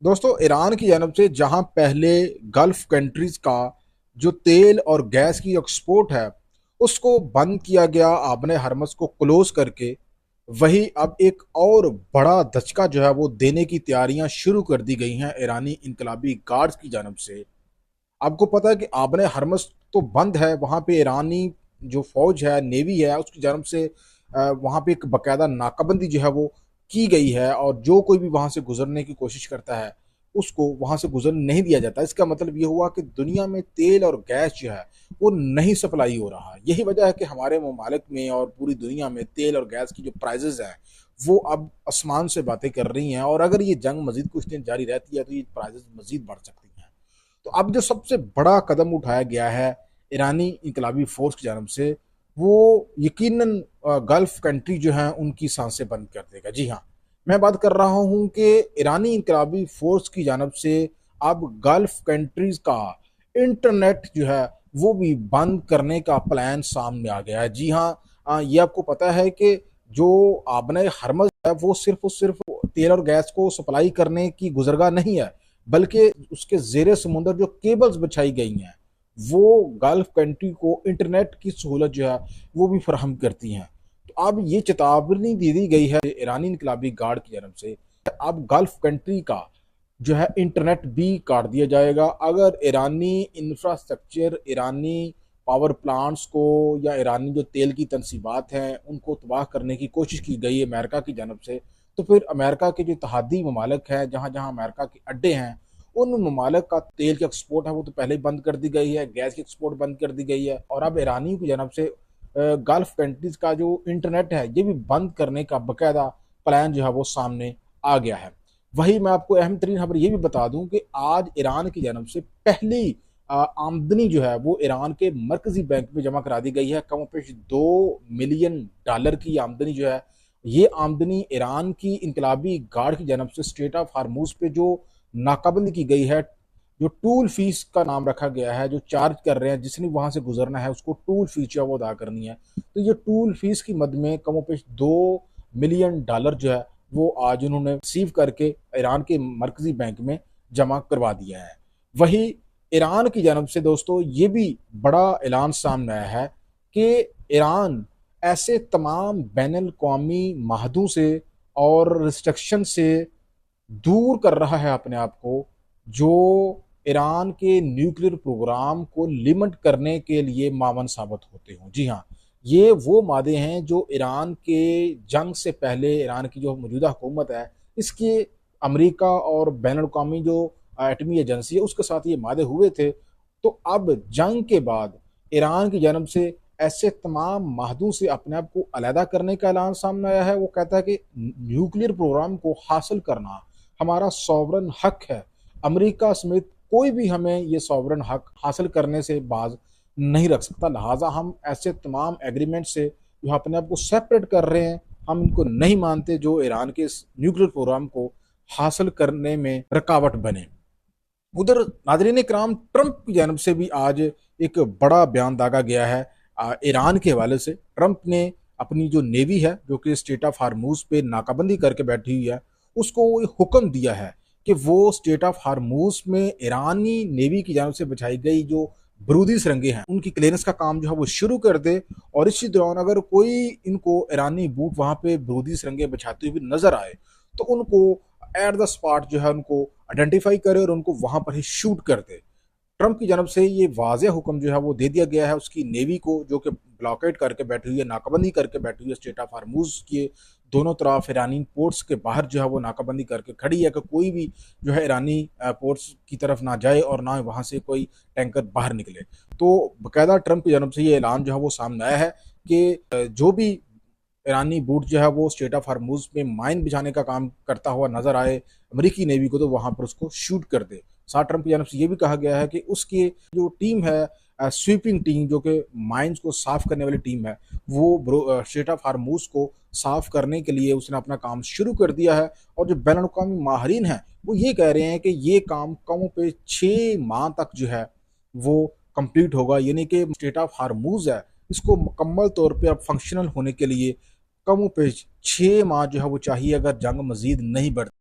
दोस्तों, ईरान की जानब से जहां पहले गल्फ कंट्रीज का जो तेल और गैस की एक्सपोर्ट है उसको बंद किया गया आपने हरमस को क्लोज करके, वही अब एक और बड़ा धचका जो है वो देने की तैयारियां शुरू कर दी गई हैं ईरानी इनकलाबी गार्ड्स की जानब से। आपको पता है कि आपने हरमस तो बंद है, वहां पे ईरानी जो फौज है, नेवी है, उसकी जानब से वहां पे एक बकायदा नाकाबंदी जो है वो की गई है और जो कोई भी वहां से गुजरने की कोशिश करता है उसको वहां से गुजर नहीं दिया जाता। इसका मतलब ये हुआ कि दुनिया में तेल और गैस जो है वो नहीं सप्लाई हो रहा है। यही वजह है कि हमारे ममालिक में और पूरी दुनिया में तेल और गैस की जो प्राइजेज हैं वो अब आसमान से बातें कर रही हैं, और अगर ये जंग मजीद कुछ दिन जारी रहती है तो ये प्राइजेज मजीद बढ़ सकती हैं। तो अब जो सबसे बड़ा कदम उठाया गया है ईरानी इनकलाबी फोर्स की जानब से, वो यकीनन गल्फ कंट्री जो हैं उनकी सांसें बंद कर देगा। जी हाँ, मैं बात कर रहा हूं कि ईरानी इनकलाबी फोर्स की जानब से अब गल्फ कंट्रीज का इंटरनेट जो है वो भी बंद करने का प्लान सामने आ गया है। जी हाँ, ये आपको पता है कि जो आबने हरमज है वो सिर्फ और सिर्फ तेल और गैस को सप्लाई करने की गुजरगाह नहीं है, बल्कि उसके जेर समुंदर जो केबल्स बिछाई गई हैं वो गल्फ कंट्री को इंटरनेट की सहूलत जो है वो भी फराहम करती हैं। तो अब ये चेतावनी दे दी गई है ईरानी इनकलाबी गार्ड की जानब से, अब गल्फ कंट्री का जो है इंटरनेट भी काट दिया जाएगा अगर ईरानी इंफ्रास्ट्रक्चर, ईरानी पावर प्लांट्स को या ईरानी जो तेल की तनसीबात हैं उनको तबाह करने की कोशिश की गई है अमेरिका की जानब से। तो फिर अमेरिका के जो इत्तेहादी ममालिक हैं, जहाँ जहाँ अमेरिका के अड्डे हैं, उन ममालिक का तेल की एक्सपोर्ट है वो तो पहले ही बंद कर दी गई है, गैस की एक्सपोर्ट बंद कर दी गई है, और अब ईरानियों की जानब से गल्फ कंट्रीज का जो इंटरनेट है ये भी बंद करने का बाकायदा प्लान जो है वो सामने आ गया है। वही मैं आपको अहम तरीन खबर ये भी बता दूं कि आज ईरान की जानब से पहली आमदनी जो है वो ईरान के मरकजी बैंक में जमा करा दी गई है। कम पेश $2 मिलियन की आमदनी जो है, ये आमदनी ईरान की इनकलाबी गार्ड की जानब से स्टेट ऑफ हार्मूज पे जो नाकाबंदी की गई है, जो टूल फीस का नाम रखा गया है, जो चार्ज कर रहे हैं जिसने वहां से गुजरना है उसको टूल फीस जो है वो अदा करनी है। तो ये टूल फीस की मद में कमोपेश $2 मिलियन जो है वो आज उन्होंने रिसीव करके ईरान के मरकजी बैंक में जमा करवा दिया है। वही ईरान की जानब से दोस्तों ये भी बड़ा ऐलान सामने आया है कि ईरान ऐसे तमाम बैन अवी माहदों से और रिस्ट्रिक्शन से दूर कर रहा है अपने आप को, जो ईरान के न्यूक्लियर प्रोग्राम को लिमिट करने के लिए मावन साबित होते हों। जी हाँ, ये वो मादे हैं जो ईरान के जंग से पहले ईरान की जो मौजूदा हुकूमत है इसके अमेरिका और बैन अवी जो एटमी एजेंसी है उसके साथ ये मादे हुए थे। तो अब जंग के बाद ईरान की जानब से ऐसे तमाम माहदों से अपने आप को अलहदा करने का ऐलान सामने आया है। वो कहता है कि न्यूक्लियर प्रोग्राम को हासिल करना हमारा सॉवरन हक है, अमेरिका समेत कोई भी हमें ये सॉवरन हक हासिल करने से बाज नहीं रख सकता। लिहाजा हम ऐसे तमाम एग्रीमेंट से जो अपने आप को सेपरेट कर रहे हैं हम इनको नहीं मानते जो ईरान के इस न्यूक्लियर प्रोग्राम को हासिल करने में रुकावट बने। उधर नाजरीन इकराम, ट्रंप की जानब से भी आज एक बड़ा बयान दागा गया है ईरान के हवाले से। ट्रंप ने अपनी जो नेवी है जो कि स्टेट ऑफ हार्मूज पे नाकाबंदी करके बैठी हुई है उसको हुक्म दिया है कि वो स्टेट ऑफ हार्मूज में ईरानी नेवी की जानब से बिछाई गई जो बरूदी सुरंगें हैं उनकी क्लियरेंस का काम जो है वो शुरू कर दे, और इसी दौरान अगर कोई इनको ईरानी बूट वहां पे बरूदी सुरंगें बिछाते हुए नजर आए तो उनको एट द स्पॉट जो है उनको आइडेंटिफाई करे और उनको वहां पर ही शूट कर दे। ट्रंप की जानब से ये वाज़ेह हुक्म जो है वो दे दिया गया है उसकी नेवी को, जो कि ब्लॉकेट करके बैठी हुई है, नाकाबंदी करके बैठी हुई है स्टेट ऑफ हार्मूज के दोनों तरफ ईरानी पोर्ट्स के बाहर जो है वो नाकाबंदी करके खड़ी है कि कोई भी जो है ईरानी पोर्ट्स की तरफ ना जाए और ना वहाँ से कोई टैंकर बाहर निकले। तो बाकायदा ट्रंप की जानब से ये ऐलान जो है वो सामने आया है कि जो भी ईरानी बूट जो है वो स्टेट ऑफ हार्मूज में माइन बिछाने का काम करता हुआ नजर आए अमेरिकी नेवी को तो वहां पर उसको शूट कर दे। साथ ट्रंप की जानब से ये भी कहा गया है कि उसकी जो टीम है, स्वीपिंग टीम, जो कि माइंस को साफ करने वाली टीम है, वो स्टेट ऑफ हार्मूज को साफ करने के लिए उसने अपना काम शुरू कर दिया है। और जो बैन अवी माहरीन हैं वो ये कह रहे हैं कि ये काम कम पे 6 माह तक जो है वो कंप्लीट होगा, यानी कि स्टेट ऑफ हार्मूज है इसको मुकम्मल तौर पे अब फंक्शनल होने के लिए कम पेश 6 माह जो है वो चाहिए अगर जंग मजीद नहीं बढ़ती।